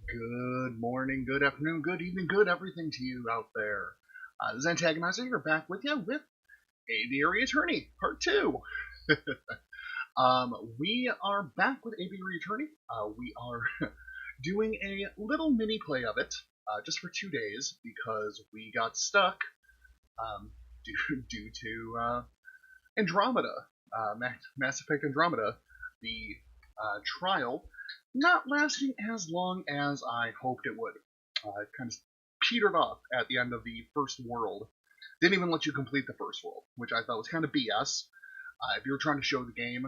Good morning, good afternoon, good evening, good everything to you out there. This is Antagonizer here, back with you with Aviary Attorney, Part 2. We are back with Aviary Attorney. We are doing a little mini play of it, just for 2 days, because we got stuck due to Andromeda, Mass Effect Andromeda, the trial not lasting as long as I hoped it would. It kind of petered off at the end of the first world. Didn't even let you complete the first world, which I thought was kind of BS. If you were trying to show the game,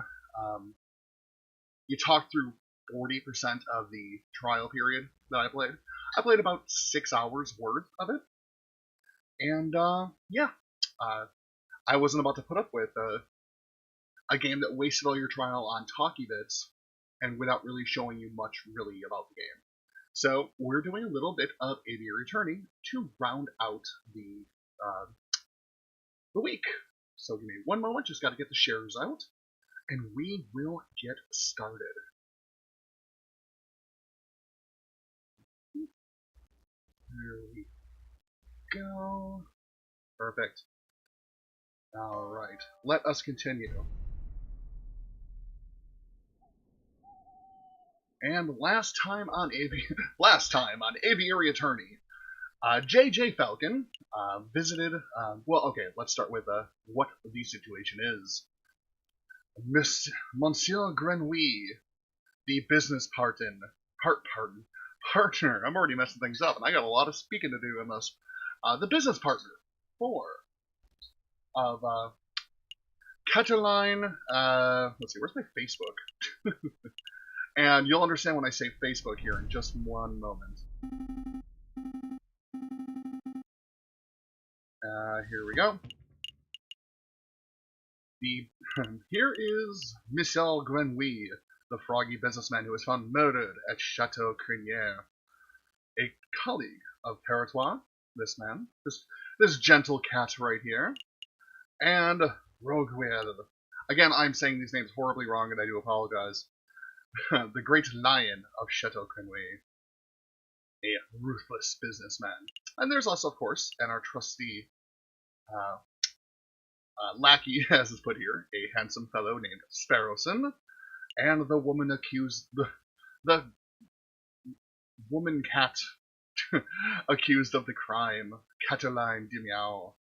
you talked through 40% of the trial period that I played. I played about 6 hours worth of it, and yeah, uh, I wasn't about to put up with a game that wasted all your trial on talkie bits and without really showing you much really about the game. So we're doing a little bit of Aviary Attorney to round out uh, the week. So give me one moment, just got to get the shares out, and we will get started. There we go. Perfect. All right, let us continue. And last time on Aviary Attorney, J.J. Falcon visited. Okay, let's start with what the situation is. Monsieur Grenouille, the business partner. I'm already messing things up, and I got a lot of speaking to do in this. The business partner of Cataline. Let's see, where's my Facebook? And you'll understand when I say Facebook here in just one moment. Here we go. Here is Michel Grenouille, the froggy businessman who was found murdered at Chateau Crinière. A colleague of Perrotois, this man, this gentle cat right here, and Roguer. Again, I'm saying these names horribly wrong, and I do apologize. The great lion of Chateau Crinière, a ruthless businessman. And there's us, of course, and our trusty lackey, as is put here, a handsome fellow named Sparrowson, and the woman accused, the woman cat accused of the crime, Cataline Dimiao.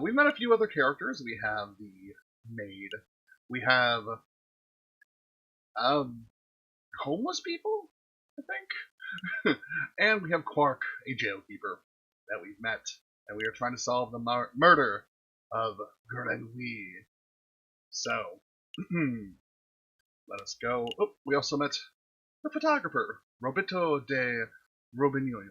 We met a few other characters. We have the maid. We have homeless people, I think. And we have Quark, a jailkeeper that we've met. And we are trying to solve the murder of Grenouille. So, let us go. Oh, we also met the photographer, Roberto de Robinho.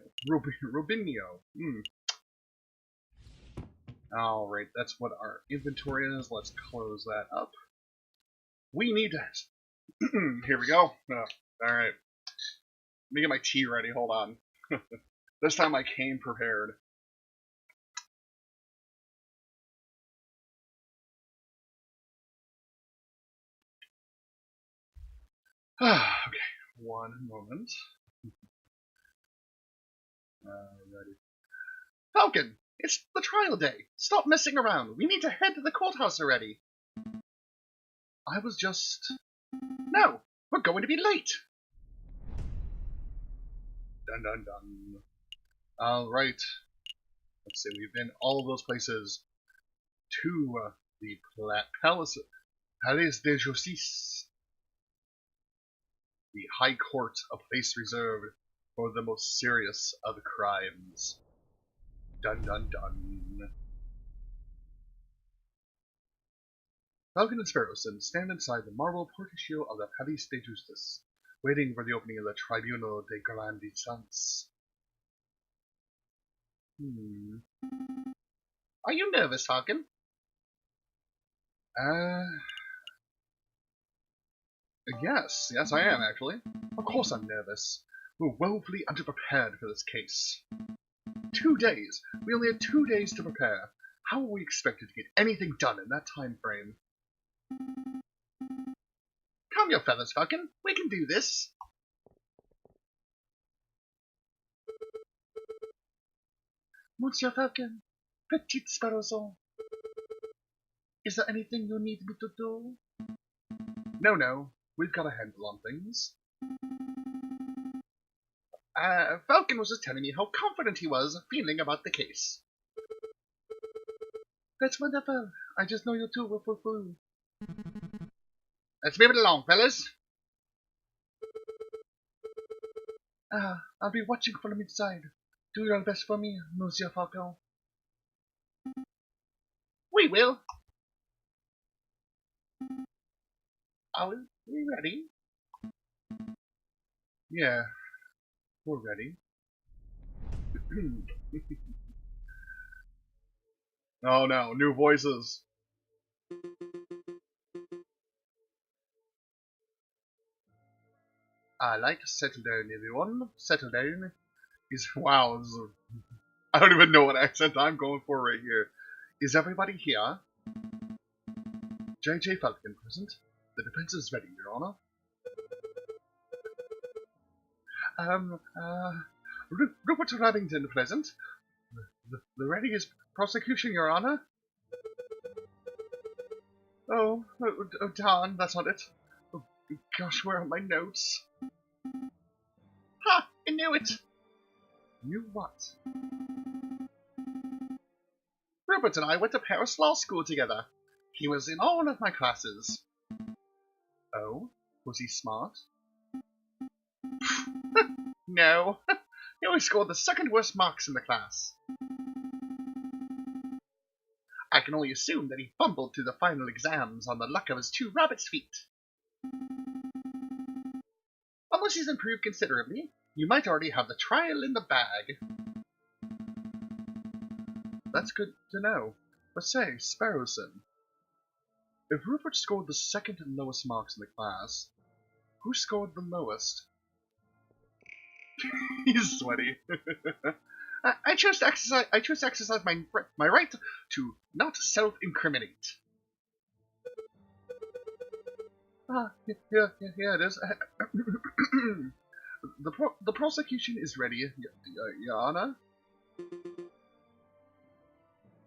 Alright, that's what our inventory is. Let's close that up. We need to... Here we go. Alright. Let me get my tea ready. Hold on. This time I came prepared. Okay, one moment. Ready. Falcon, it's the trial day. Stop messing around. We need to head to the courthouse already. I was just... No, we're going to be late. Dun dun dun. Alright. Let's see, we've been all of those places to the Palais de Justice. The High Court, a place reserved for the most serious of crimes. Dun dun dun. Falcon and Sparrowson stand inside the marble portico of the Palais de Justice, waiting for the opening of the Tribunal de Grande Instance. Are you nervous, Falcon? Yes, I am, actually. Of course I'm nervous. We're woefully underprepared for this case. 2 days! We only had 2 days to prepare. How are we expected to get anything done in that time frame? Calm your feathers, Falcon. We can do this. Monsieur Falcon, Petite Sparrowson, is there anything you need me to do? No, we've got a handle on things. Falcon was just telling me how confident he was feeling about the case. That's wonderful. I just know you two will fulfill. Let's move it along, fellas. I'll be watching from inside. Do your best for me, Monsieur Falcon. We will. Are we ready? Yeah, we're ready. Oh no, new voices. Like to settle down, everyone. Settle down. Wow, I don't even know what accent I'm going for right here. Is everybody here? J.J. Falcon present. The defense is ready, Your Honor. Rupert Remington present. The readiest prosecution, Your Honor. Oh, darn, that's not it. Oh, gosh, where are my notes? Ha! I knew it! Knew what? Rupert and I went to Paris Law School together. He was in all of my classes. Oh? Was he smart? No. He only scored the second worst marks in the class. I can only assume that he fumbled through the final exams on the luck of his two rabbit's feet. Unless he's improved considerably, you might already have the trial in the bag. That's good to know. But say, Sparrowson, if Rupert scored the second lowest marks in the class, who scored the lowest? He's sweaty. I chose to exercise my right to not self-incriminate. Yeah, it is. The prosecution is ready, Your Honor.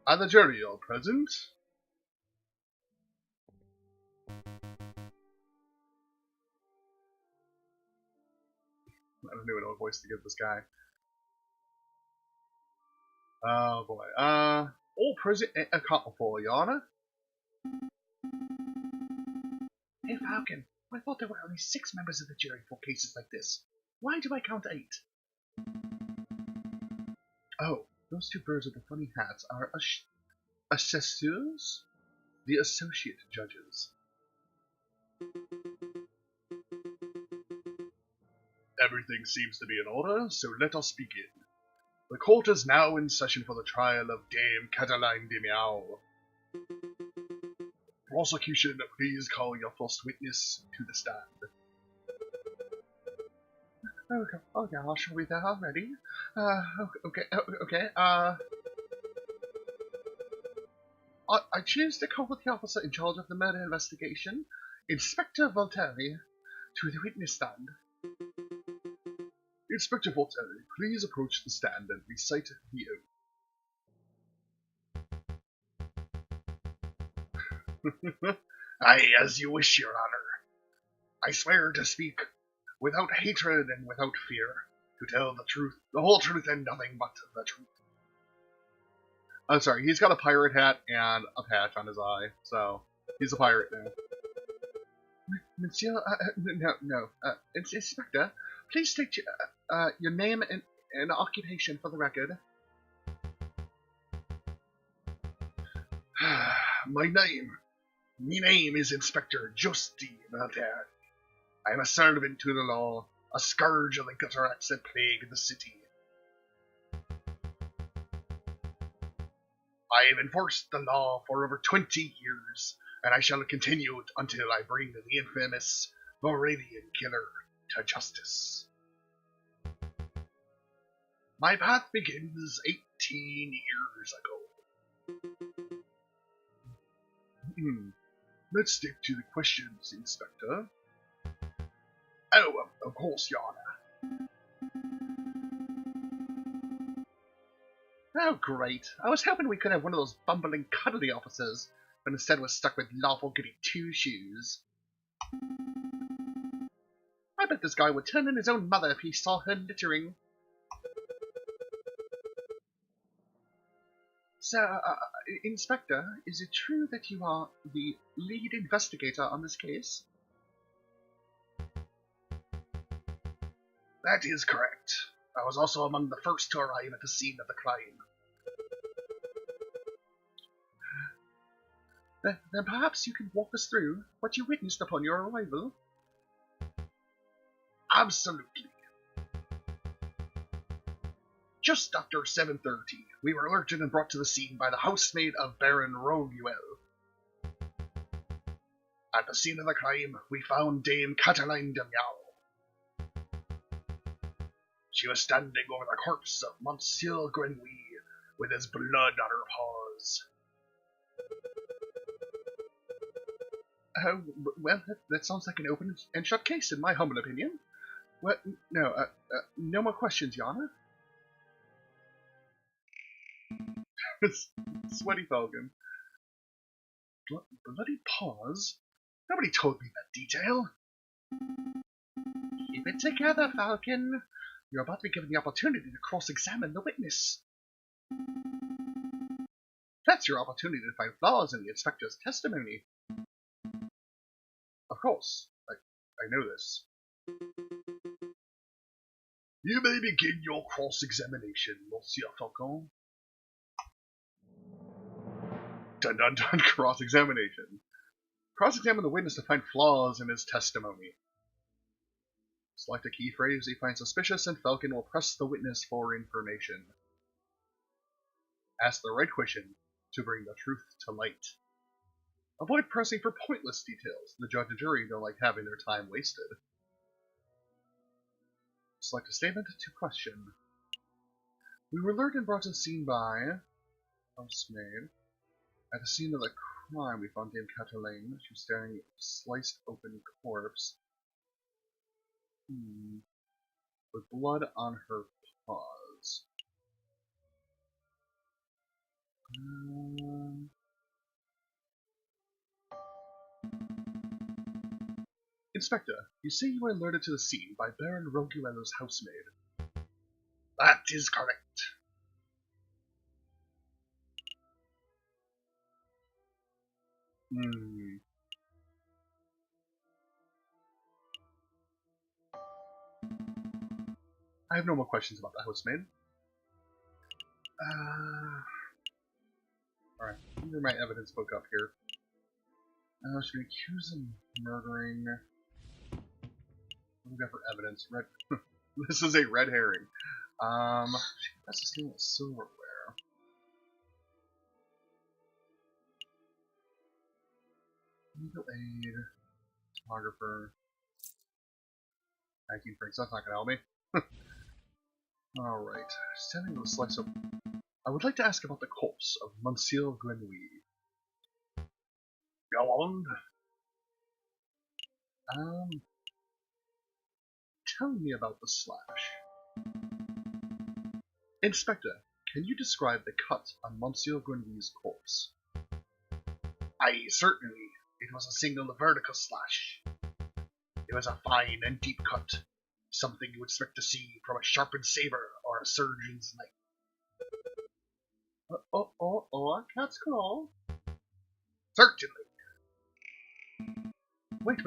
And the jury are present. I don't even know what voice to give this guy. Oh boy. All present accountable for, Your Honor. Hey Falcon, I thought there were only 6 members of the jury for cases like this. Why do I count 8? Oh, those 2 birds with the funny hats are assessors? The associate judges. Everything seems to be in order, so let us begin. The court is now in session for the trial of Dame Cataline de Miao. Prosecution, please call your first witness to the stand. Oh gosh, are we there already? Okay. I choose to call the officer in charge of the murder investigation, Inspector Voltaire, to the witness stand. Inspector Voltaire, please approach the stand and recite the oath. Aye, as you wish, Your Honor. I swear to speak without hatred and without fear, to tell the truth, the whole truth, and nothing but the truth. I'm sorry, he's got a pirate hat and a patch on his eye, so he's a pirate now. Monsieur, no, Inspector, please state your name and occupation for the record. My name is Inspector Justine Voltaire. I am a servant to the law, a scourge of the gutter rats that plague the city. I have enforced the law for over 20 years, and I shall continue it until I bring the infamous Moravian killer to justice. My path begins 18 years ago. Let's stick to the questions, Inspector. Oh, of course, Your Honor. Oh, great. I was hoping we could have one of those bumbling, cuddly officers, but instead we're stuck with lawful goody two-shoes. I bet this guy would turn in his own mother if he saw her littering. So, Inspector, is it true that you are the lead investigator on this case? That is correct. I was also among the first to arrive at the scene of the crime. Then perhaps you can walk us through what you witnessed upon your arrival? Absolutely. Just after 7:30, we were alerted and brought to the scene by the housemaid of Baron Roguel. At the scene of the crime, we found Dame Cataline de Miao. She was standing over the corpse of Monsieur Grenouille, with his blood on her paws. Well, that sounds like an open and shut case, in my humble opinion. What? No, no more questions, Your Honor. Sweaty Falcon. Bloody paws? Nobody told me that detail. Keep it together, Falcon. You're about to be given the opportunity to cross-examine the witness. That's your opportunity to find flaws in the inspector's testimony. Of course, I know this. You may begin your cross-examination, Monsieur Falcon. Dun dun dun, cross-examination. Cross-examine the witness to find flaws in his testimony. Select a key phrase he finds suspicious, and Falcon will press the witness for information. Ask the right question to bring the truth to light. Avoid pressing for pointless details. The judge and jury don't like having their time wasted. Select a statement to question. We were alerted and brought to the scene by housemaid. At the scene of the crime, we found Dame Cataline. She was staring at a sliced open corpse. With blood on her paws. Inspector, you say you were alerted to the scene by Baron Roguel's housemaid. That is correct. I have no more questions about the housemaid. Alright, let me read my evidence book up here. She's been accused of murdering. What do we got for evidence? Red. This is a red herring. She confessed to stealing silverware. Legal aid. Photographer. 19 francs. That's not gonna help me. Alright. Standing with a slice of. I would like to ask about the corpse of Monsieur Grenouille. Go on. Tell me about the slash. Inspector, can you describe the cut on Monsieur Grenouille's corpse? Aye, certainly. It was a single vertical slash. It was a fine and deep cut, something you would expect to see from a sharpened saber or a surgeon's knife. A cat's claw? Certainly. Wait.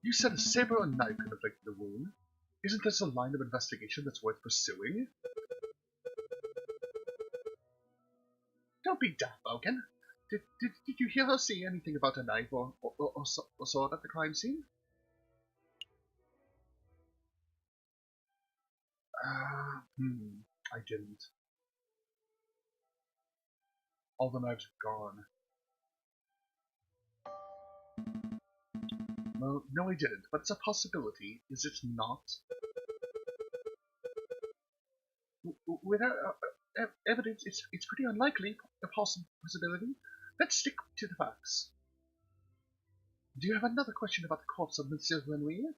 You said a saber or knife could inflict the wound. Isn't this a line of investigation that's worth pursuing? Don't be daft, Falcon. Did you hear her say anything about a knife or sword at the crime scene? I didn't. All the knives are gone. Well, no, I didn't, but it's a possibility, is it not? Without evidence, it's pretty unlikely a possibility. Let's stick to the facts. Do you have another question about the corpse of Monsieur Grenouille?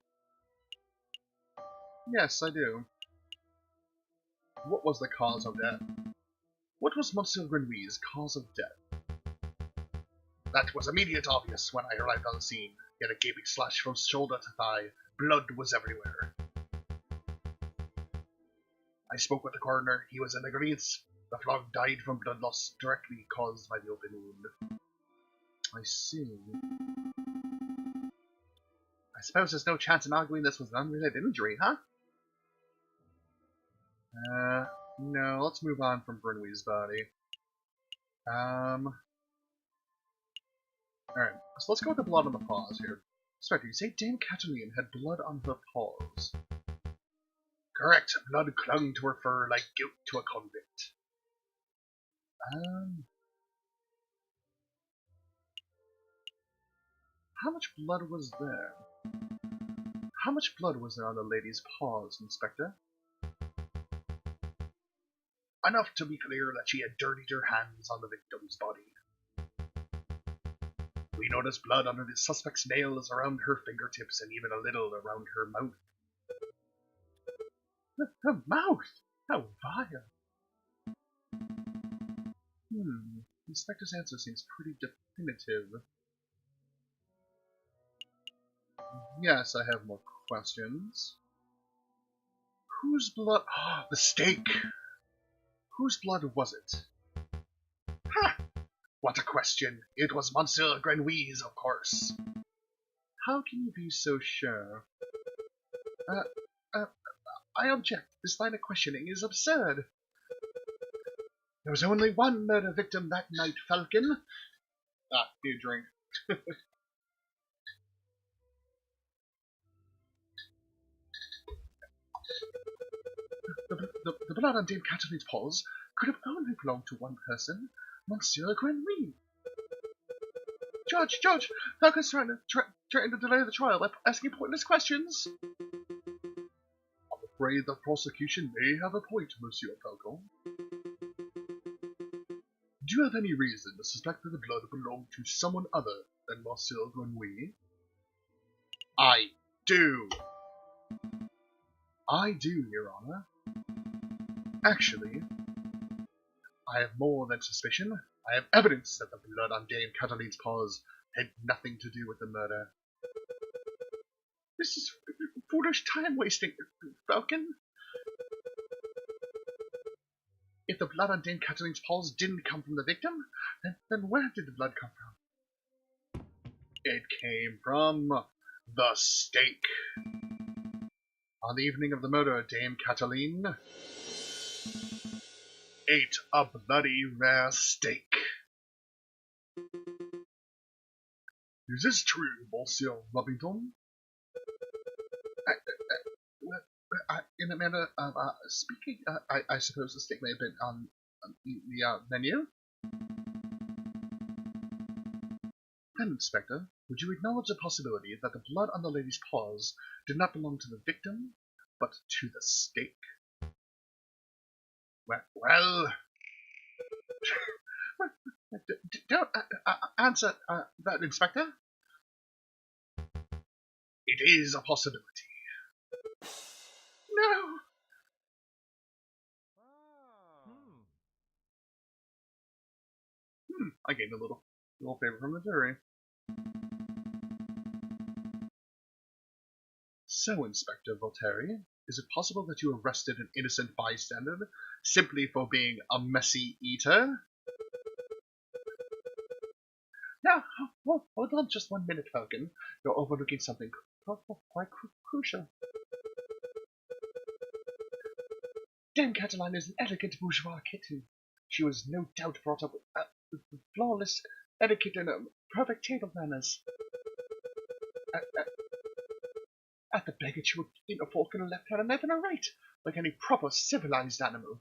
Yes, I do. What was the cause of death? What was Monsieur Grenouille's cause of death? That was immediate obvious when I arrived on the scene. He had a gaping slash from shoulder to thigh. Blood was everywhere. I spoke with the coroner. He was in agreement. The frog died from blood loss directly caused by the open wound. I see. I suppose there's no chance of arguing this was an unrelated injury, huh? No, let's move on from Bernouille's body. Alright, so let's go with the blood on the paws here. Inspector, you say Dame Cataline had blood on her paws. Correct, blood clung to her fur like guilt to a convict. How much blood was there? How much blood was there on the lady's paws, Inspector? Enough to be clear that she had dirtied her hands on the victim's body. We noticed blood under the suspect's nails, around her fingertips, and even a little around her mouth. Her mouth? How vile! The inspector's answer seems pretty definitive. Yes, I have more questions. Whose blood? The stake! Whose blood was it? Ha! What a question! It was Monsieur Grenouille's, of course. How can you be so sure? I object. This line of questioning is absurd. There was only one murder victim that night, Falcon. Ah, need a drink. The blood on Dame Cataline's paws could have only belonged to one person, Monsieur Grenouille. Judge! Falcon's trying to delay the trial by asking pointless questions. I'm afraid the prosecution may have a point, Monsieur Falcon. Do you have any reason to suspect that the blood belonged to someone other than Monsieur Grenouille? I do. I do, Your Honor. Actually, I have more than suspicion. I have evidence that the blood on Dame Cataline's paws had nothing to do with the murder. This is foolish time-wasting, Falcon. If the blood on Dame Cataline's paws didn't come from the victim, then where did the blood come from? It came from the stake. On the evening of the murder, Dame Cataline ate a bloody rare steak. Is this true, Monsieur Rubbington? In a manner of speaking, I suppose the steak may have been on the menu. Then, Inspector, would you acknowledge the possibility that the blood on the lady's paws did not belong to the victim, but to the steak? Well, don't answer that, Inspector. It is a possibility. No. I gained a little favor from the jury. So, Inspector Voltaire, is it possible that you arrested an innocent bystander simply for being a messy eater? Now, hold on just 1 minute, Falcon. You're overlooking something quite crucial. Dame Cataline is an elegant bourgeois kitten. She was no doubt brought up with flawless etiquette and perfect table manners. At the begging, she would eat a fork in her left hand and knife in her right, like any proper civilized animal.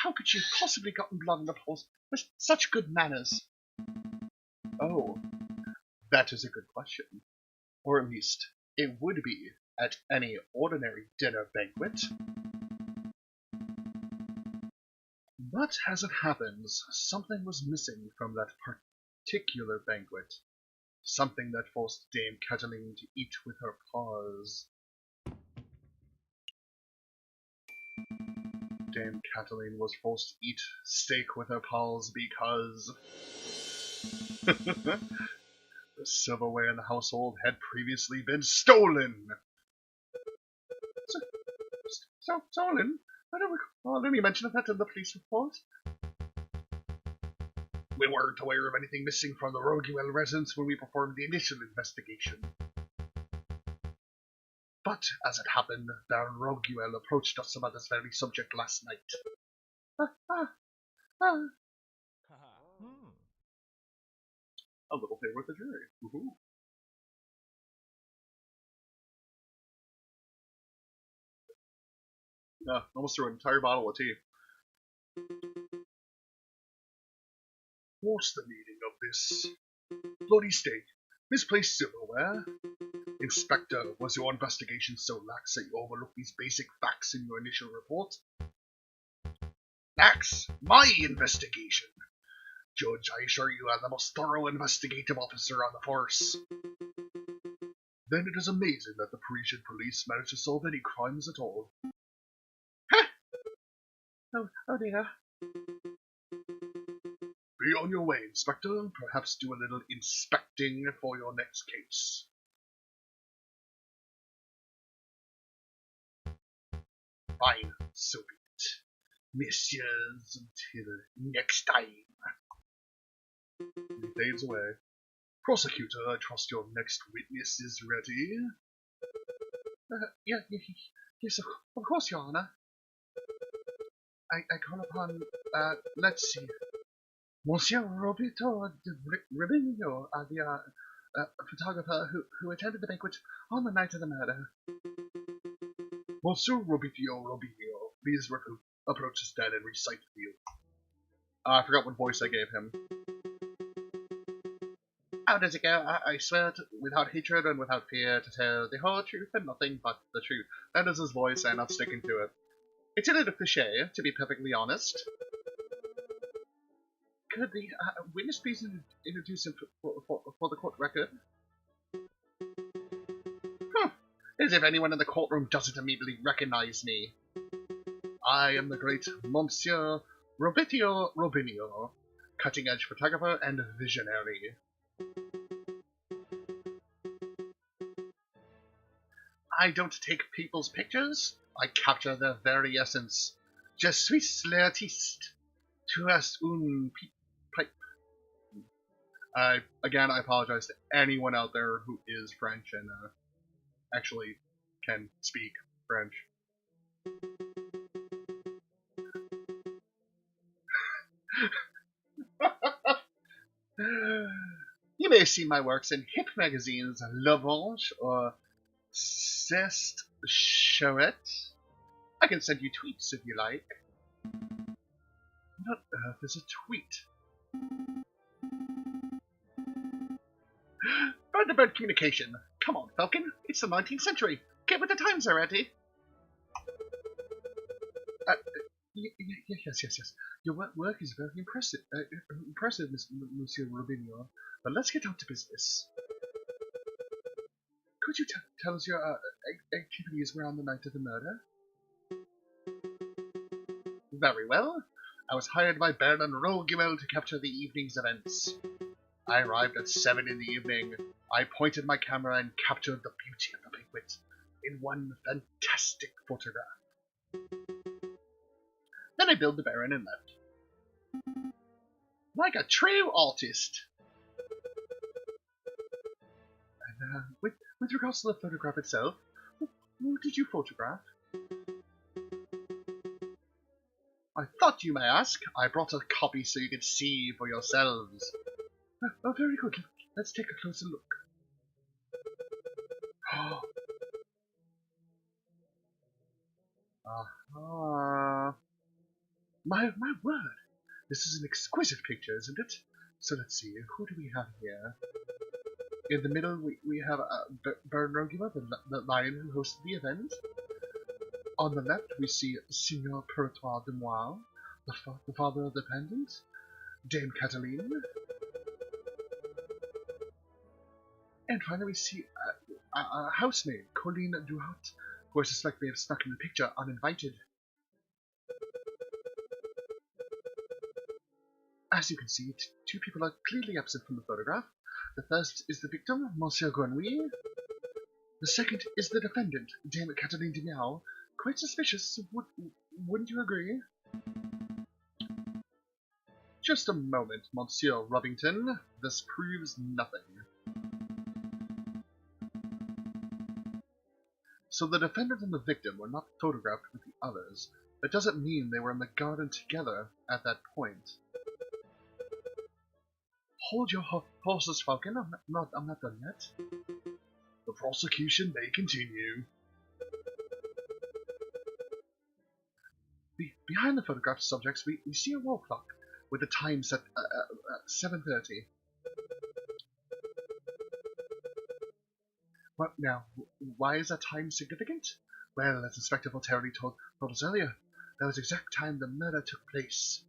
How could she have possibly gotten blood on the paws with such good manners? Oh, that is a good question. Or at least, it would be at any ordinary dinner banquet. But as it happens, something was missing from that particular banquet. Something that forced Dame Cataline to eat with her paws. Dame Cataline was forced to eat steak with her pals because the silverware in the household had previously been stolen. Stolen? I don't recall any mention of that in the police report. We weren't aware of anything missing from the Roguewell residence when we performed the initial investigation. But, as it happened, Baron Roguewell approached us about this very subject last night. A little favor with the jury. Woohoo. Almost threw an entire bottle of tea. What's the meaning of this? Bloody steak. Misplaced silverware. Inspector, was your investigation so lax that you overlooked these basic facts in your initial report? Lax? My investigation? Judge, I assure you I'm the most thorough investigative officer on the force. Then it is amazing that the Parisian police managed to solve any crimes at all. Ha! Oh dear. Be on your way, Inspector. Perhaps do a little inspecting for your next case. Fine, so be it. Messieurs, until next time. He fades away. Prosecutor, I trust your next witness is ready. Yes, of course, Your Honor. I call upon, let's see, Monsieur Roberto de Ribino, the photographer who attended the banquet on the night of the murder. Monsieur Roberto Robinho, please approach the stand and recite the view. I forgot what voice I gave him. How does it go? I swear without hatred and without fear to tell the whole truth and nothing but the truth. That is his voice, and I'm sticking to it. It's a little cliché, to be perfectly honest. Could the witness please introduce him for the court record? As if anyone in the courtroom doesn't immediately recognize me. I am the great Monsieur Roberto Robinho, cutting-edge photographer and visionary. I don't take people's pictures, I capture their very essence. Je suis l'artiste. Tu es un pipe. Again, I apologize to anyone out there who is French and actually can speak French. You may have seen my works in hip magazines L'Orange or Zest Charette. I can send you tweets if you like. What on earth is a tweet? Bird-to-bird communication. Come on, Falcon. It's the 19th century. Get with the times already. Yes. Your work is very impressive, Monsieur Robinho. But let's get down to business. Could you tell us your activities were on the night of the murder? Very well. I was hired by Baron Roguewell to capture the evening's events. I arrived at 7 in the evening. I pointed my camera and captured the beauty of the banquet in one fantastic photograph. Then I billed the Baron and left. Like a true artist. And with regards to the photograph itself, who did you photograph? I thought you may ask. I brought a copy so you could see for yourselves. Oh, very good. Let's take a closer look. My word! This is an exquisite picture, isn't it? So let's see, who do we have here? In the middle, we have Baron Roguewell, the lion who hosted the event. On the left, we see Signor Perrotois de Moile, the father of the pendant, Dame Cataline. And finally, we see a housemaid, Colleen Duhat, who I suspect may have snuck in the picture uninvited. As you can see, two people are clearly absent from the photograph. The first is the victim, Monsieur Grenouille. The second is the defendant, Dame Cataline de Miao. Quite suspicious, wouldn't you agree? Just a moment, Monsieur Rubbington. This proves nothing. So the defendant and the victim were not photographed with the others. That doesn't mean they were in the garden together at that point. Hold your horses, Falcon. I'm not done yet. The prosecution may continue. Behind the photographed subjects, we see a wall clock with the time set 7:30. What now? Why is that time significant? Well, as Inspector Volterri told us earlier, that was the exact time the murder took place.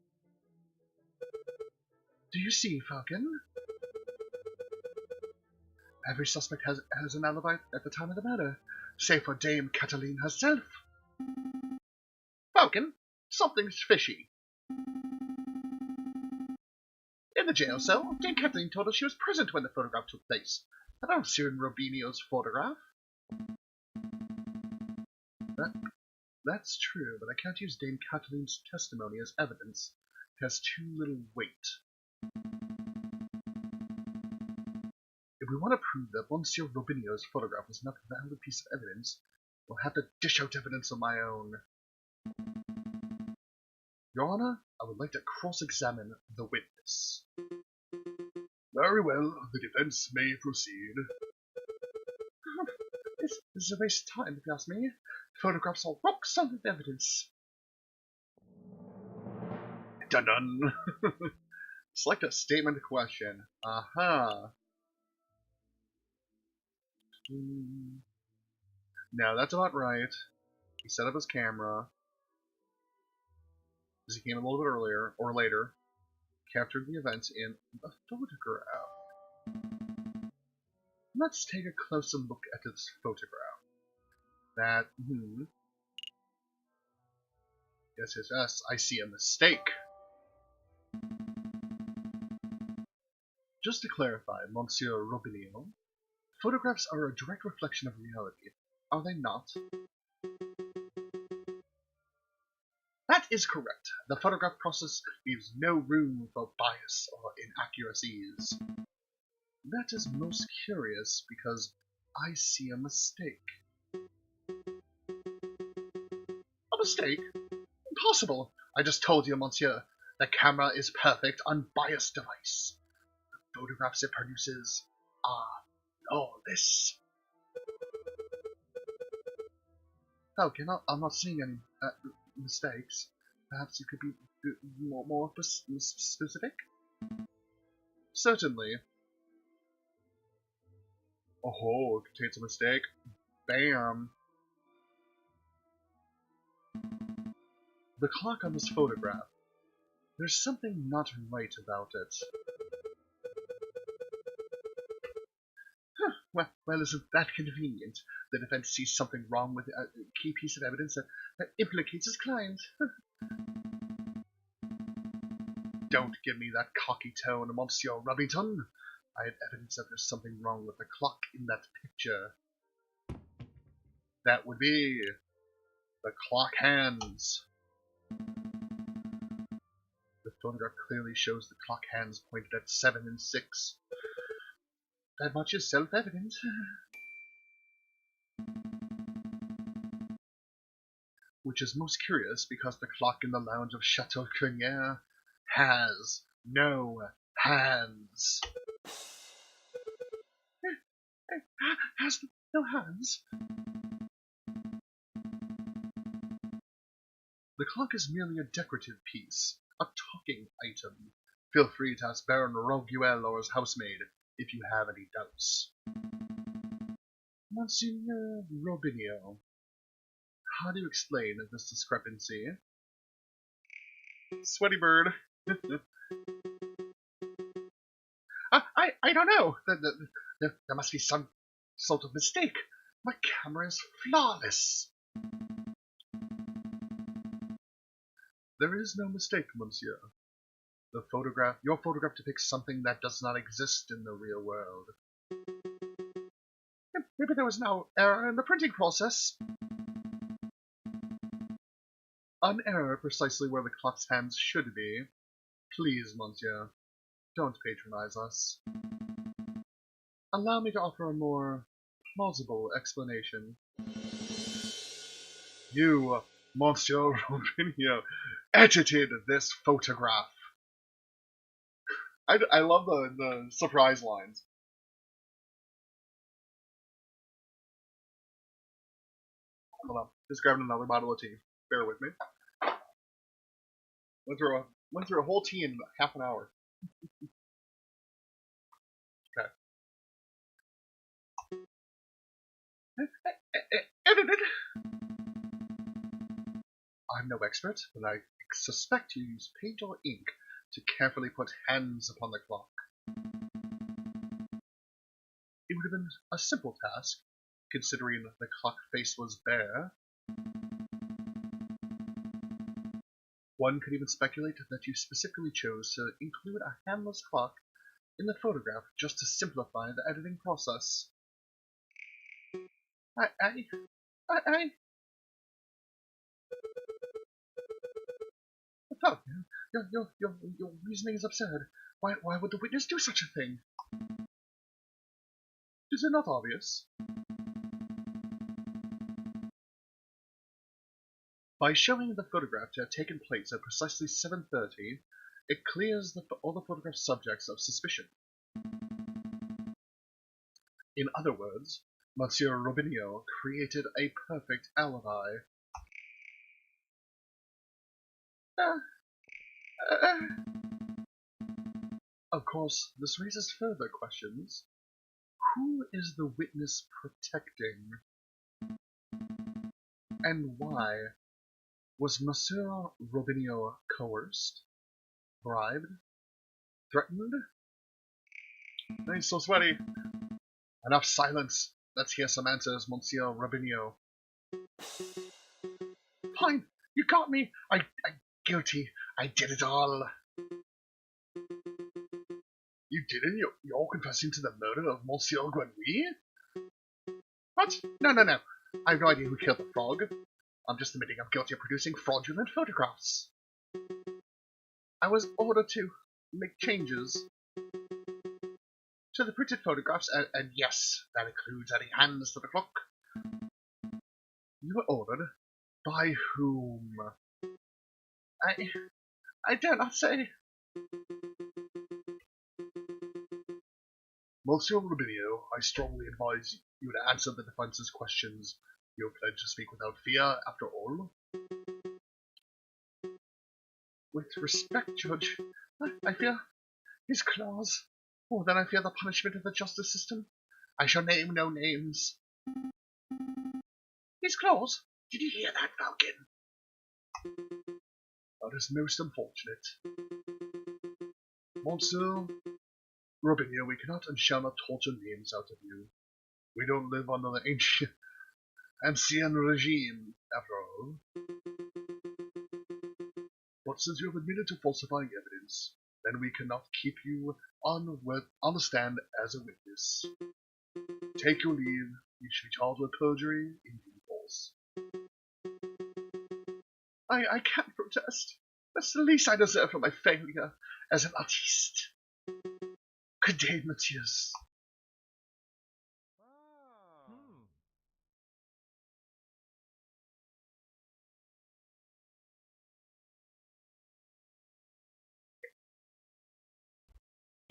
Do you see, Falcon? Every suspect has an alibi at the time of the murder, save for Dame Cataline herself. Falcon, something's fishy. In the jail cell, Dame Cataline told us she was present when the photograph took place. I don't see her in Robinho's photograph. That's true, but I can't use Dame Cataline's testimony as evidence. It has too little weight. If we want to prove that Monsieur Robinho's photograph was not a valid piece of evidence, we'll have to dish out evidence of my own. Your Honor, I would like to cross-examine the witness. Very well, the defense may proceed. This is a waste of time, if you ask me. Photographs are rock-solid evidence. Dun-dun! Select a statement question. Aha! Now that's about right. He set up his camera. As he came a little bit earlier, or later, captured the events in a photograph. Let's take a closer look at this photograph. That, yes, I see a mistake. Just to clarify, Monsieur Robinho, photographs are a direct reflection of reality, are they not? That is correct. The photograph process leaves no room for bias or inaccuracies. That is most curious because I see a mistake. A mistake? Impossible! I just told you, Monsieur. The camera is perfect, unbiased device. The photographs it produces are flawless. Okay, I'm not seeing any mistakes. Perhaps you could be more specific? Certainly. Oh, it contains a mistake. Bam! The clock on this photograph. There's something not right about it. Well, isn't that convenient? The defense sees something wrong with a key piece of evidence that implicates his client. Don't give me that cocky tone, Monsieur Rubbington. I have evidence that there's something wrong with the clock in that picture. That would be the clock hands. The photograph clearly shows the clock hands pointed at 7 and 6. That much is self-evident. Which is most curious because the clock in the lounge of Chateau Crinière has no hands. Has no hands? The clock is merely a decorative piece, a talking item. Feel free to ask Baron Roguel or his housemaid if you have any doubts. Monsieur Robinho, how do you explain this discrepancy? Sweaty bird. I don't know. There must be some sort of mistake. My camera is flawless. There is no mistake, monsieur. Your photograph depicts something that does not exist in the real world. Maybe there was no error in the printing process. An error precisely where the clock's hands should be. Please, monsieur, don't patronize us. Allow me to offer a more plausible explanation. You, Monsieur Robinho, edited this photograph. I love the surprise lines. Hold on, just grabbing another bottle of tea. Bear with me. Went through a whole tea in half an hour. Okay. Edited. I'm no expert, but I suspect you use paint or ink to carefully put hands upon the clock. It would have been a simple task, considering the clock face was bare. One could even speculate that you specifically chose to include a handless clock in the photograph just to simplify the editing process. Oh, your reasoning is absurd. Why would the witness do such a thing? Is it not obvious? By showing the photograph to have taken place at precisely 7:30, it clears all the photograph subjects of suspicion. In other words, Monsieur Robinho created a perfect alibi. Of course, this raises further questions. Who is the witness protecting? And why? Was Monsieur Robinho coerced? Bribed? Threatened? He's so sweaty. Enough silence. Let's hear some answers, Monsieur Robinho. Fine, you got me. I'm guilty. I did it all. You didn't? You're confessing to the murder of Monsieur Grenouille? What? No. I have no idea who killed the frog. I'm just admitting I'm guilty of producing fraudulent photographs. I was ordered to make changes to the printed photographs, and yes, that includes adding hands to the clock. You were ordered? By whom? I dare not say. Monsieur Rubinio, I strongly advise you to answer the defense's questions. You have pledged to speak without fear, after all. With respect, Judge, I fear his claws. More than I fear the punishment of the justice system. I shall name no names. His claws? Did you hear that, Falcon? That is most unfortunate. Monsieur Robinho, we cannot and shall not torture names out of you. We don't live under the ancien regime, after all. But since you have admitted to falsifying evidence, then we cannot keep you on the stand as a witness. Take your leave. You should be charged with perjury in due course. I can't protest. That's the least I deserve for my failure as an artiste. Good day, Matthias.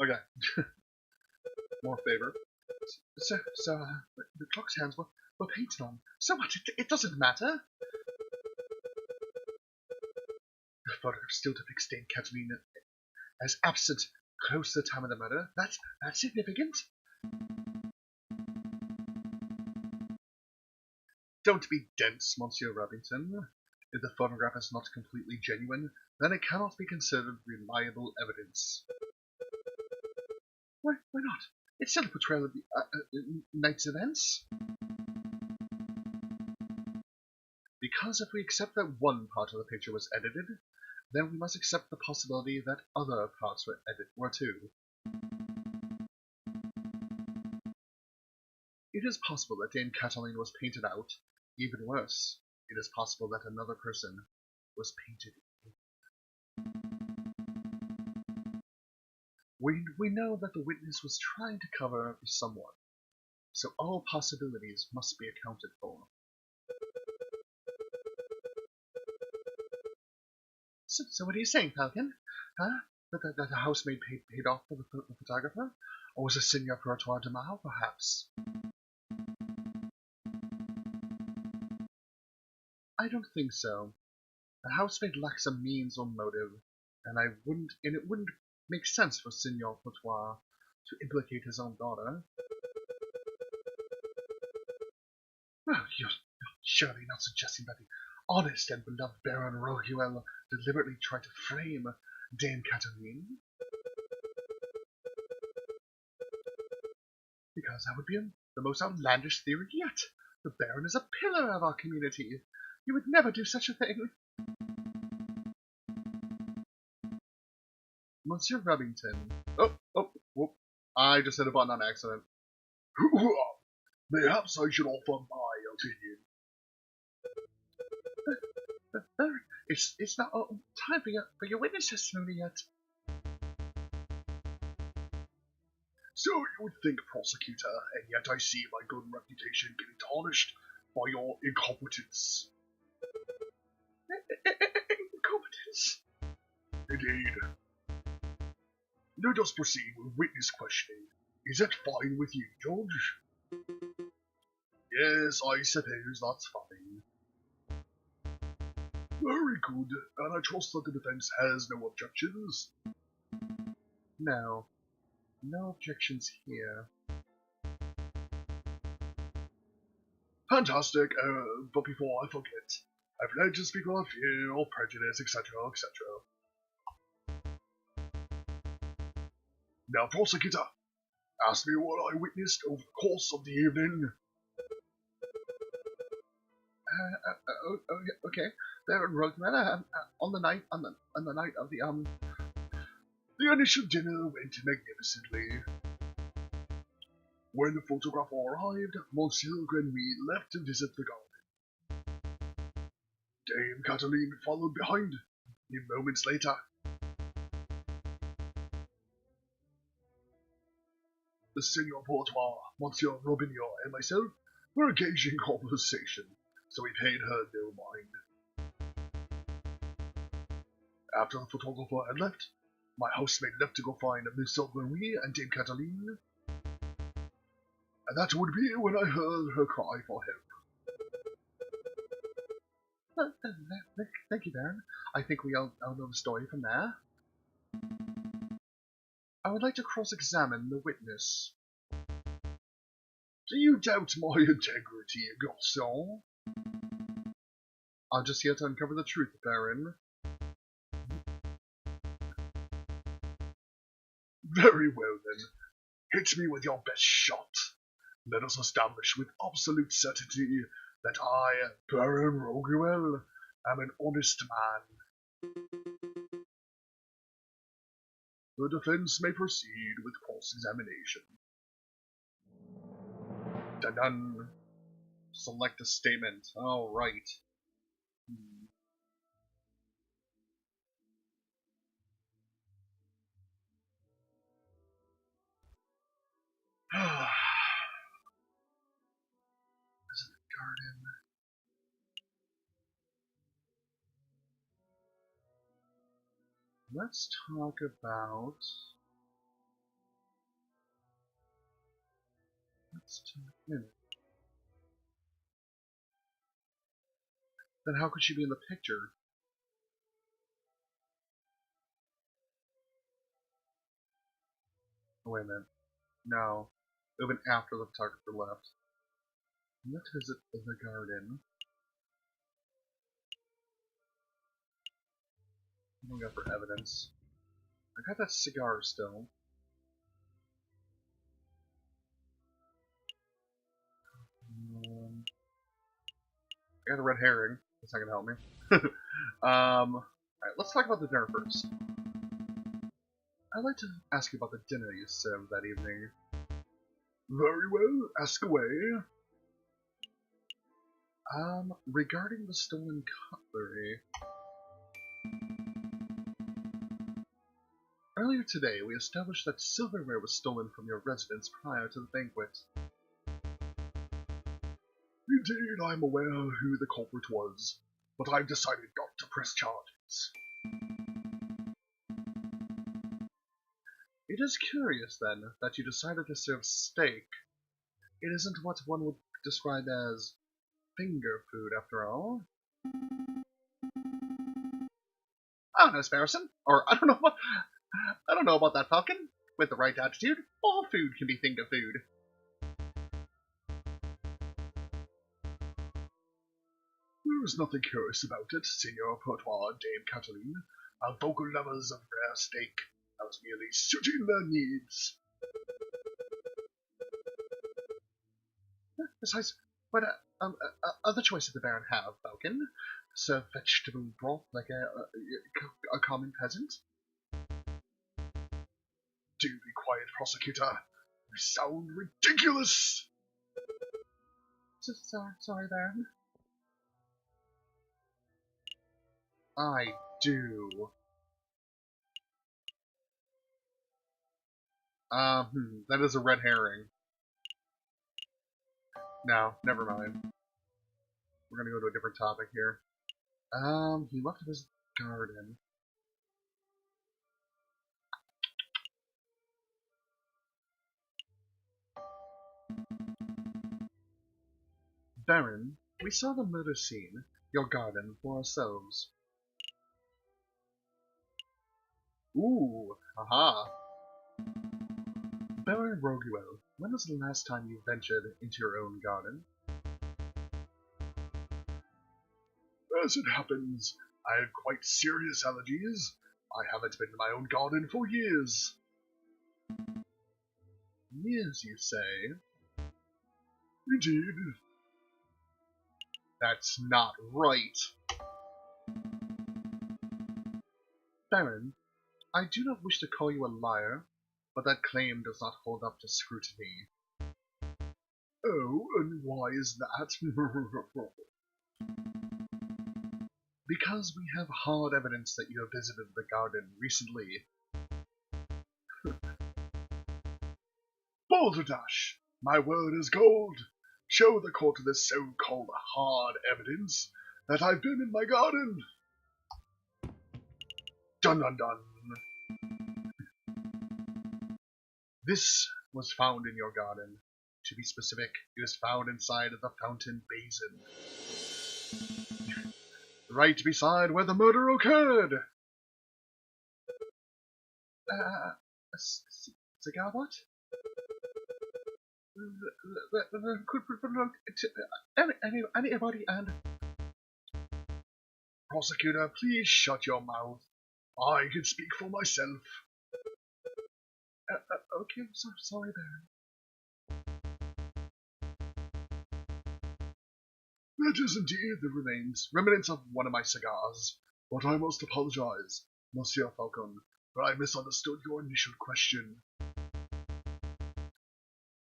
Okay. More favor. So, the clock's hands were painted on. So what? It doesn't matter. The photograph still depicts Dame Catalina as absent close to the time of the murder. That's significant. Don't be dense, Monsieur Robinson. If the photograph is not completely genuine, then it cannot be considered reliable evidence. Why not? It's still a portrayal of the night's events. Because if we accept that one part of the picture was edited, then we must accept the possibility that other parts were too. It is possible that Dame Cataline was painted out. Even worse, it is possible that another person was painted in. We know that the witness was trying to cover up someone, so all possibilities must be accounted for. So what are you saying, Falcon? Huh? That the housemaid paid off for the photographer? Or was it Signor Pertois de Mal, perhaps? I don't think so. The housemaid lacks a means or motive, and it wouldn't make sense for Signor Pertois to implicate his own daughter. Well, you're surely not suggesting that the honest and beloved Baron Roguel deliberately tried to frame Dame Cataline? Because that would be the most outlandish theory yet. The Baron is a pillar of our community. He would never do such a thing. Monsieur Rubbington. Oh, I just hit a button on accident. Perhaps I should offer my opinion. Baron, it's not time for your witness testimony yet. So you would think, prosecutor, and yet I see my good reputation getting tarnished by your incompetence. Incompetence? Indeed. Let us proceed with witness questioning. Is that fine with you, George? Yes, I suppose that's fine. Very good, and I trust that the defense has no objections. No. No objections here. Fantastic, but before I forget, I pledge to speak without fear or prejudice, etc., etc. Now, prosecutor, ask me what I witnessed over the course of the evening. Okay. Baron Rugman, on the night of the initial dinner went magnificently. When the photographer arrived, Monsieur Grenouille left to visit the garden. Dame Cataline followed behind. Moments later, the Signor Portois, Monsieur Robinot, and myself were engaging in conversation, so we paid her no mind. After the photographer had left, my housemaid left to go find Monsieur Grenouille and Dame Cataline, and that would be when I heard her cry for help. Thank you, Baron. I think we all know the story from there. I would like to cross-examine the witness. Do you doubt my integrity, garçon? I'm just here to uncover the truth, Baron. Very well then. Hit me with your best shot. Let us establish with absolute certainty that I, Baron Roguel, am an honest man. The defense may proceed with cross-examination. Dun-dun. Select a statement. All right. Garden. Let's talk about. Then how could she be in the picture? Oh, wait a minute. No. It would have been after the photographer left. Let's visit the garden. What do we got for evidence? I got that cigar still. I got a red herring. That's not gonna help me. Alright, let's talk about the dinner first. I'd like to ask you about the dinner you served that evening. Very well, ask away. Regarding the stolen cutlery. Earlier today, we established that silverware was stolen from your residence prior to the banquet. Indeed, I am aware who the culprit was, but I've decided not to press charges. It is curious, then, that you decided to serve steak. It isn't what one would describe as finger food, after all. I don't know, Sparrowson. Or, I don't know about that, Falcon. With the right attitude, all food can be finger food. There's nothing curious about it, Senor Pourtois and Dame Cataline. Our vocal lovers of rare steak. I was merely suiting their needs. Besides, what other choices the Baron have, Falcon? Serve vegetable broth like a common peasant? Do be quiet, prosecutor. You sound ridiculous! Sorry, Baron. I do. That is a red herring. No, never mind. We're gonna go to a different topic here. He left his garden. Baron, we saw the murder scene, your garden, for ourselves. Ooh, aha. Baron Roguel, when was the last time you ventured into your own garden? As it happens, I have quite serious allergies. I haven't been in my own garden for years. Years, you say? Indeed. That's not right. Baron, I do not wish to call you a liar, but that claim does not hold up to scrutiny. Oh, and why is that? Because we have hard evidence that you have visited the garden recently. Balderdash! My word is gold! Show the court this so-called hard evidence that I've been in my garden! Dun dun dun! This was found in your garden. To be specific, it was found inside of the fountain basin. Right beside where the murder occurred! Cigar butt? Anybody and... Prosecutor, please shut your mouth. I can speak for myself. Okay, I'm sorry, Baron. That is indeed the remnants of one of my cigars. But I must apologize, Monsieur Falcon, for I misunderstood your initial question.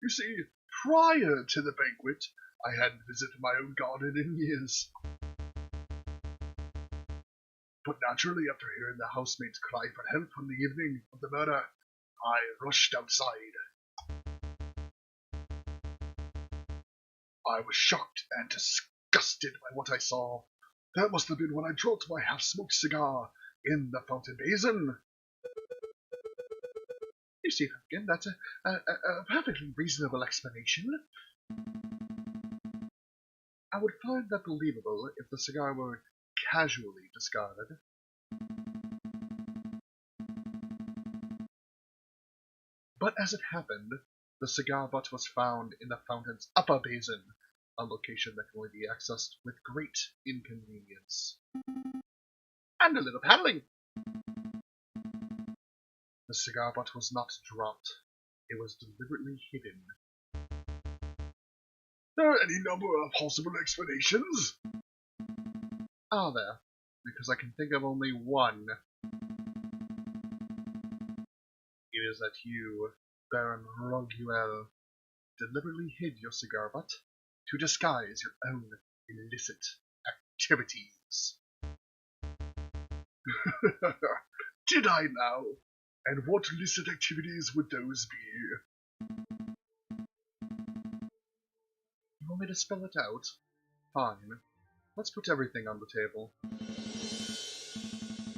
You see, prior to the banquet, I hadn't visited my own garden in years. But naturally, after hearing the housemaid's cry for help on the evening of the murder, I rushed outside. I was shocked and disgusted by what I saw. That must have been when I dropped my half-smoked cigar in the fountain basin. You see, again, that's a perfectly reasonable explanation. I would find that believable if the cigar were casually discarded. But as it happened, the cigar butt was found in the fountain's upper basin, a location that can only be accessed with great inconvenience. And a little paddling! The cigar butt was not dropped. It was deliberately hidden. There are any number of possible explanations. Are there? because I can think of only one. It is that you, Baron Roguel, deliberately hid your cigar butt to disguise your own illicit activities. Did I now? And what illicit activities would those be? You want me to spell it out? Fine. Let's put everything on the table.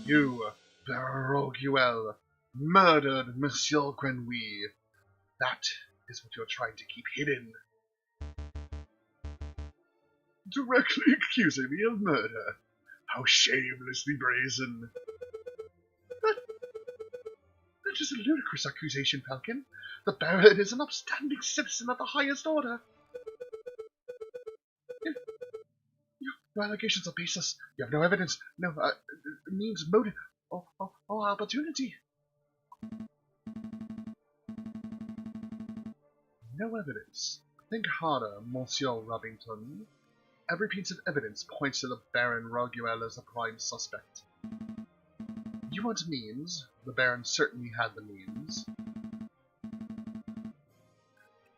You, Baron Roguel, murdered Monsieur Grenouille. That is what you're trying to keep hidden. Directly accusing me of murder. How shamelessly brazen. That is a ludicrous accusation, Falcon. The Baron is an upstanding citizen of the highest order. Your allegations are baseless. You have no evidence, no means, motive, or opportunity. No evidence. Think harder, Monsieur Robington. Every piece of evidence points to the Baron Roguel as a prime suspect. You want means? The Baron certainly had the means.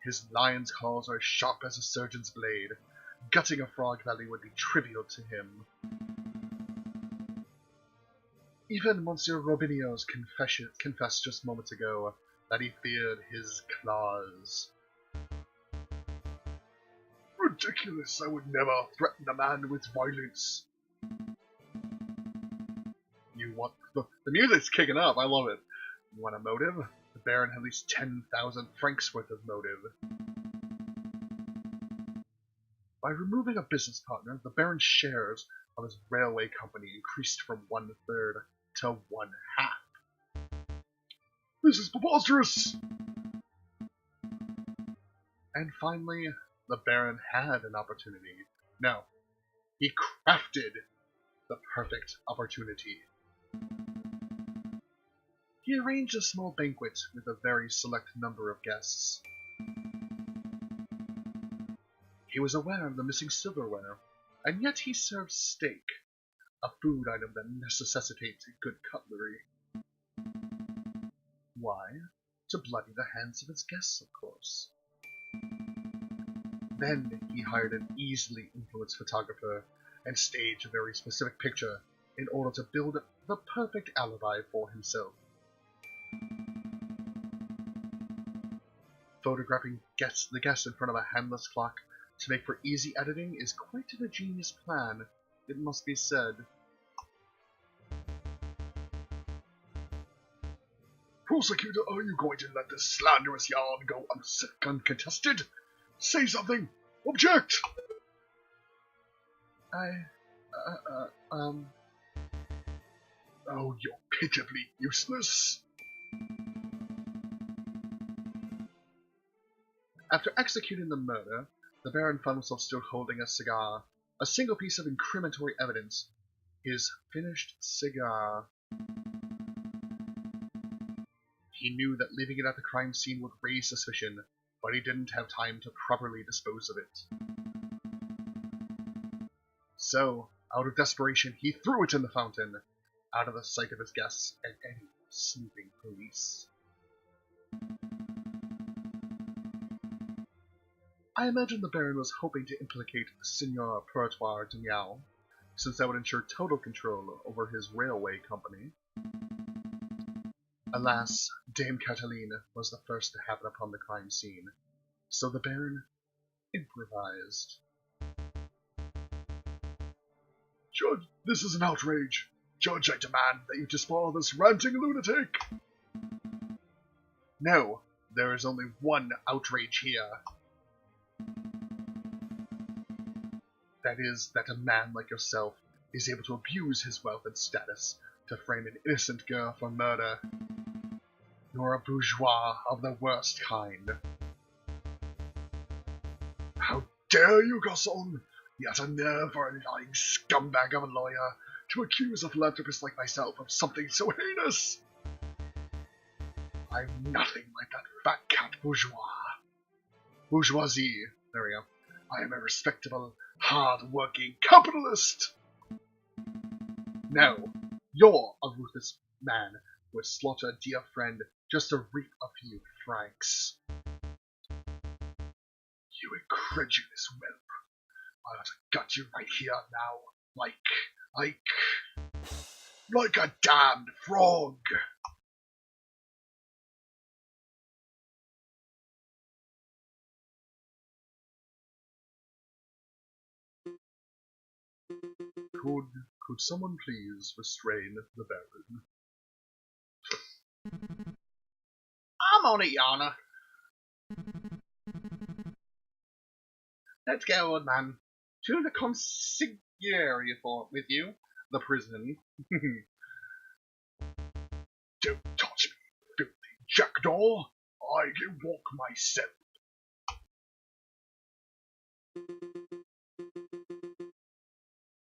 His lion's claws are as sharp as a surgeon's blade. Gutting a frog belly would be trivial to him. Even Monsieur Robinio's confessed just moments ago that he feared his claws. Ridiculous! I would never threaten a man with violence. You want the music's kicking up. I love it. You want a motive? The Baron had at least 10,000 francs worth of motive. By removing a business partner, the Baron's shares of his railway company increased from 1/3 to 1/2. This is preposterous! And finally, the Baron had an opportunity. No, he crafted the perfect opportunity. He arranged a small banquet with a very select number of guests. He was aware of the missing silverware, and yet he served steak, a food item that necessitates good cutlery. Why? To bloody the hands of his guests, of course. Then he hired an easily influenced photographer and staged a very specific picture in order to build the perfect alibi for himself. Photographing the guests in front of a handless clock to make for easy editing is quite an ingenious plan, it must be said. Prosecutor, are you going to let this slanderous yarn go uncontested? Say something! Object! Oh, you're pitifully useless. After executing the murder, the Baron found himself still holding a cigar, a single piece of incriminatory evidence, his finished cigar. He knew that leaving it at the crime scene would raise suspicion, but he didn't have time to properly dispose of it. So, out of desperation, he threw it in the fountain, out of the sight of his guests and any snooping police. I imagine the Baron was hoping to implicate Signor Purtoir de Miao, since that would ensure total control over his railway company. Alas, Dame Cataline was the first to happen upon the crime scene, so the Baron improvised. Judge, this is an outrage. Judge, I demand that you dispel this ranting lunatic. No, there is only one outrage here. That is, that a man like yourself is able to abuse his wealth and status to frame an innocent girl for murder. You're a bourgeois of the worst kind. How dare you, Garçon! Yet a nerve for a lying scumbag of a lawyer to accuse a philanthropist like myself of something so heinous! I'm nothing like that fat cat bourgeois. Bourgeoisie. There we go. I am a respectable, hard-working capitalist! No, you're a ruthless man who would slaughter a dear friend just to reap a few francs. You incredulous whelp. I ought to gut you right here now, like a damned frog. Could someone please restrain the Baron? I'm on it, Yana. Let's go, old man. To the consigliere with you. The prison. Don't touch me, filthy jackdaw. I can walk myself.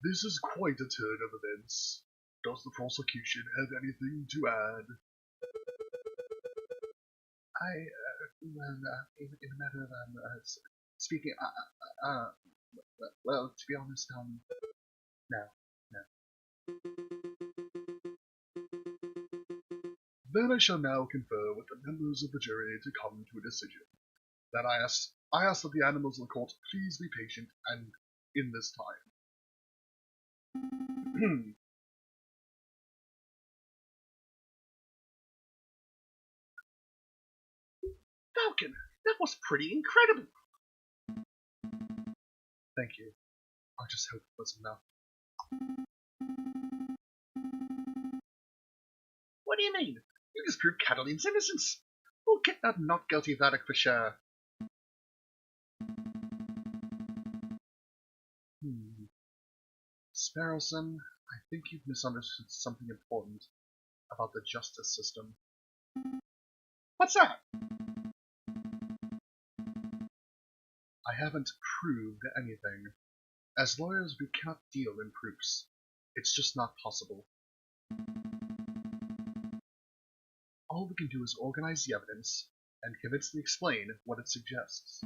This is quite a turn of events. Does the prosecution have anything to add? In a matter of speaking, well, to be honest, no, no. Then I shall now confer with the members of the jury to come to a decision. Then I ask that the animals of the court please be patient and in this time. Falcon, that was pretty incredible. Thank you. I just hope it was enough. What do you mean? You just proved Cataline's innocence. We'll get that not guilty verdict for sure. Sparrowson, I think you've misunderstood something important about the justice system. What's that? I haven't proved anything. As lawyers, we cannot deal in proofs. It's just not possible. All we can do is organize the evidence and convincingly explain what it suggests.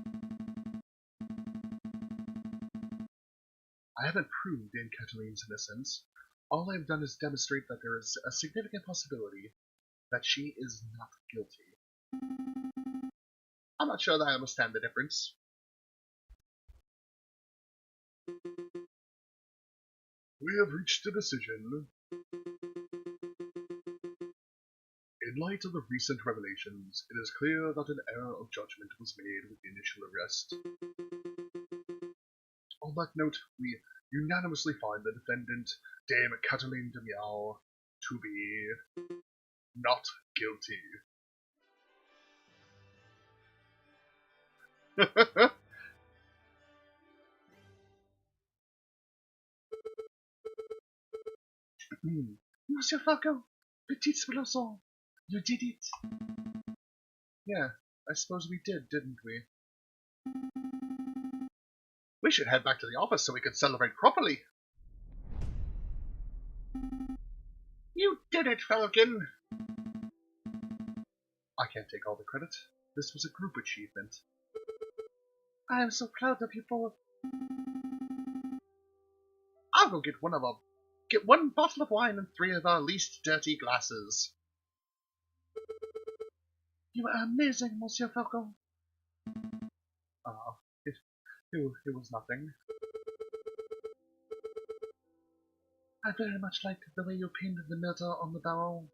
I haven't proved Aunt Cataline's innocence. All I've done is demonstrate that there is a significant possibility that she is not guilty. I'm not sure that I understand the difference. We have reached a decision. In light of the recent revelations, it is clear that an error of judgment was made with the initial arrest. On that note, we unanimously find the defendant, Dame Cataline de Miao, to be not guilty. Monsieur Falco, Petit Spilosson, you did it. Yeah, I suppose we did, didn't we? We should head back to the office so we could celebrate properly. You did it, Falcon! I can't take all the credit. This was a group achievement. I am so proud of you both. I'll go get one bottle of wine and 3 of our least dirty glasses. You are amazing, Monsieur Falcon. It was nothing. I very much liked the way you pinned the murder on the Baron.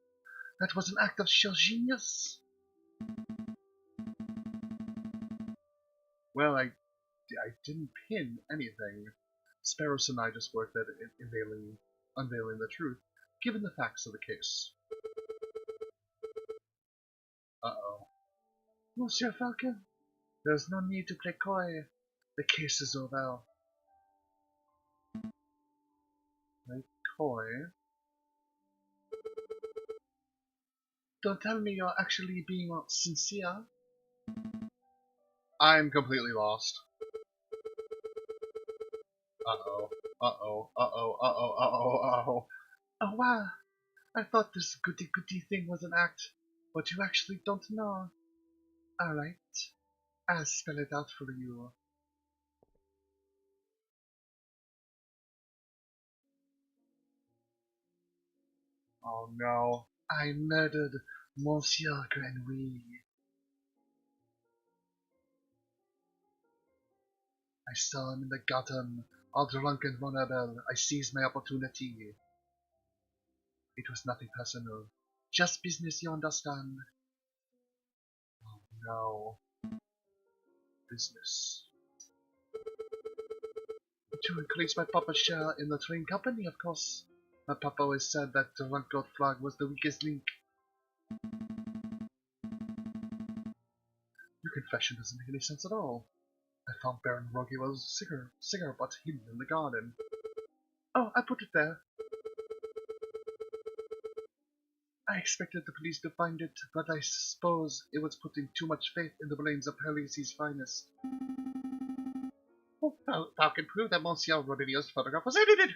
That was an act of sheer genius. Well, I didn't pin anything. Sparrows and I just worked at unveiling the truth, given the facts of the case. Uh-oh. Monsieur Falcon, there's no need to play coy. The case is over. Play coy? Don't tell me you're actually being sincere. I'm completely lost. Uh-oh. Uh-oh. Uh-oh. Uh-oh. Uh-oh. Uh-oh. Oh, wow. I thought this goody-goody thing was an act, but you actually don't know. Alright. I'll spell it out for you. Oh no. I murdered Monsieur Grenouille. I saw him in the garden, all drunk and vulnerable. I seized my opportunity. It was nothing personal. Just business, you understand? Oh no. Business. To increase my papa's share in the train company, of course. My papa always said that the drunk goat flag was the weakest link. Your confession doesn't make any sense at all. I found Baron Roguewell's cigar butt hidden in the garden. Oh, I put it there. I expected the police to find it, but I suppose it was putting too much faith in the brains of Parisi's finest. Oh, Falcon proved that Monsieur Robillion's photograph was edited!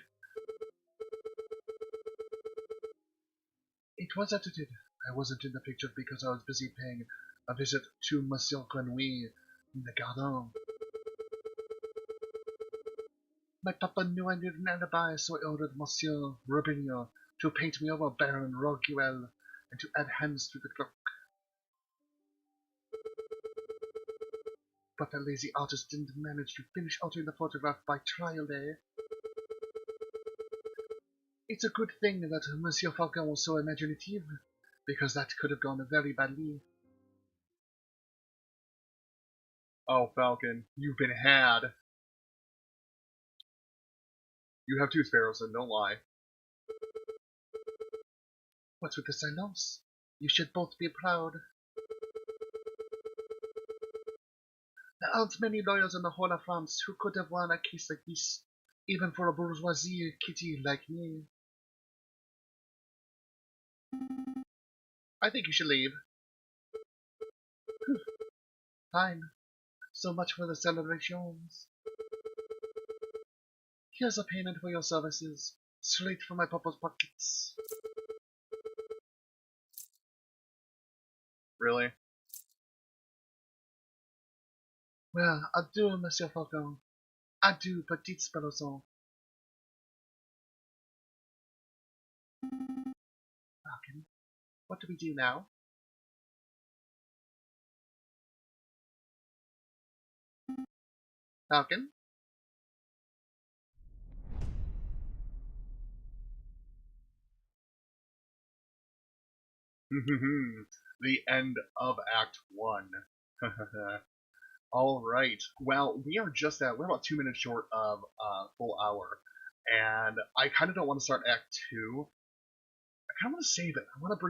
It was edited. I wasn't in the picture because I was busy paying a visit to Monsieur Grenouille in the garden. My papa knew I needed an alibi, so I ordered Monsieur Robillon to paint me over Baron Roguewell and to add hands to the clock. But the lazy artist didn't manage to finish altering the photograph by trial day. It's a good thing that Monsieur Falcon was so imaginative, because that could have gone very badly. Oh, Falcon, you've been had. You have two sparrows, and don't lie. What's with the silence? You should both be proud. There aren't many lawyers in the whole of France who could have won a case like this, even for a bourgeoisie kitty like me. I think you should leave. Fine. So much for the celebrations. Here's a payment for your services, straight from my papa's pockets. Really? Well, adieu, Monsieur Falcon. Adieu, petite Spelozon. Falcon, what do we do now? Falcon? The end of Act 1. Alright, well, we're about 2 minutes short of a full hour, and I kind of don't want to start Act 2. I kind of want to save it. I want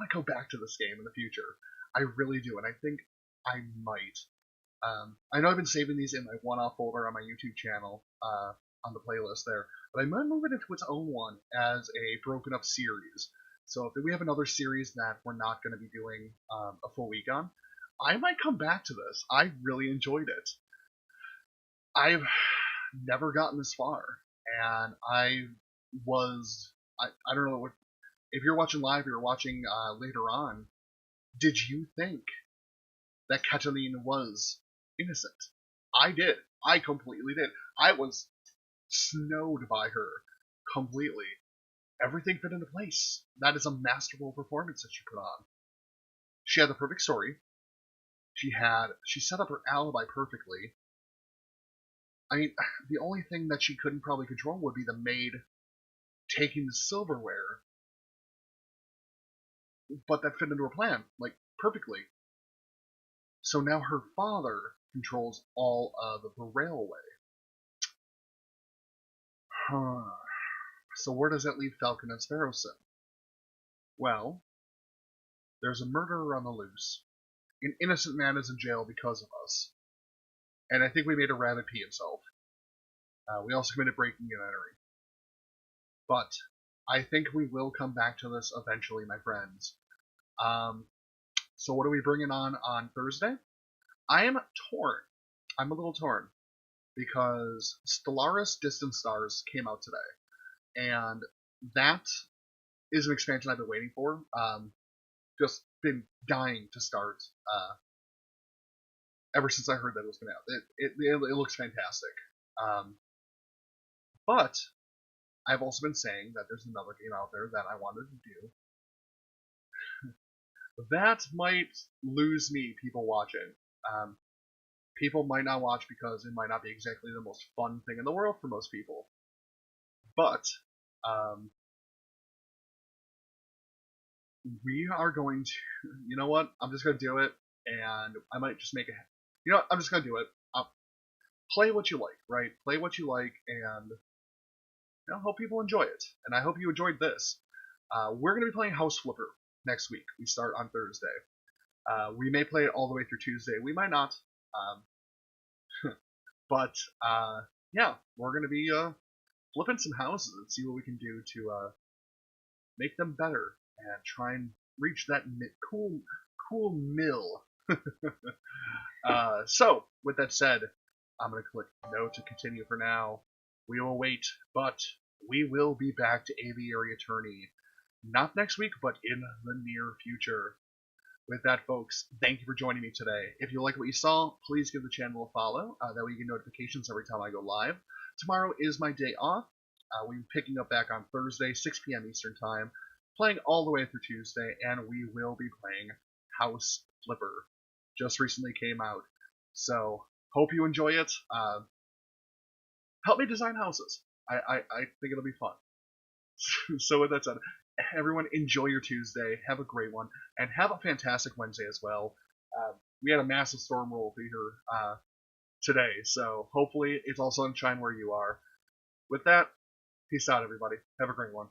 to go back to this game in the future. I really do, and I think I might. I know I've been saving these in my one-off folder on my YouTube channel, on the playlist there, but I might move it into its own one as a broken up series. So if we have another series that we're not going to be doing a full week on, I might come back to this. I really enjoyed it. I've never gotten this far, and I don't know if you're watching live or you're watching later on. Did you think that Cataline was innocent? I did. I completely did. I was snowed by her completely. Everything fit into place. That is a masterful performance that she put on. She had the perfect story. She set up her alibi perfectly. I mean, the only thing that she couldn't probably control would be the maid taking the silverware, but that fit into her plan, like, perfectly. So now her father controls all of the railway. Huh. So where does that leave Falcon and Sparrowson? Well, there's a murderer on the loose. An innocent man is in jail because of us. And I think we made a rabbit pee himself. We also committed breaking and entering. But I think we will come back to this eventually, my friends. So what are we bringing on Thursday? I am torn. I'm a little torn. Because Stellaris Distant Stars came out today. And that is an expansion I've been waiting for. Just been dying to start ever since I heard that it was going out. It looks fantastic. But I've also been saying that there's another game out there that I wanted to do. That might lose me people watching. People might not watch because it might not be exactly the most fun thing in the world for most people. But um, we are going to, you know what? I'm just going to do it, and I might just make it. You know what? I'm just going to do it. Play what you like, right? Play what you like, and hope people enjoy it. And I hope you enjoyed this. We're going to be playing House Flipper next week. We start on Thursday. We may play it all the way through Tuesday. We might not. But yeah, we're going to be flipping some houses and see what we can do to make them better and try and reach that cool mill. So, with that said, I'm going to click no to continue for now. We will wait, but we will be back to Aviary Attorney. Not next week, but in the near future. With that, folks, thank you for joining me today. If you like what you saw, please give the channel a follow. That way you get notifications every time I go live. Tomorrow is my day off. We'll be picking up back on Thursday, 6 p.m. Eastern Time, playing all the way through Tuesday, and we will be playing House Flipper. Just recently came out. So, hope you enjoy it. Help me design houses. I think it'll be fun. So with that said, everyone enjoy your Tuesday. Have a great one. And have a fantastic Wednesday as well. We had a massive storm roll through here today, so hopefully it's all sunshine where you are. With that, peace out, everybody. Have a great one.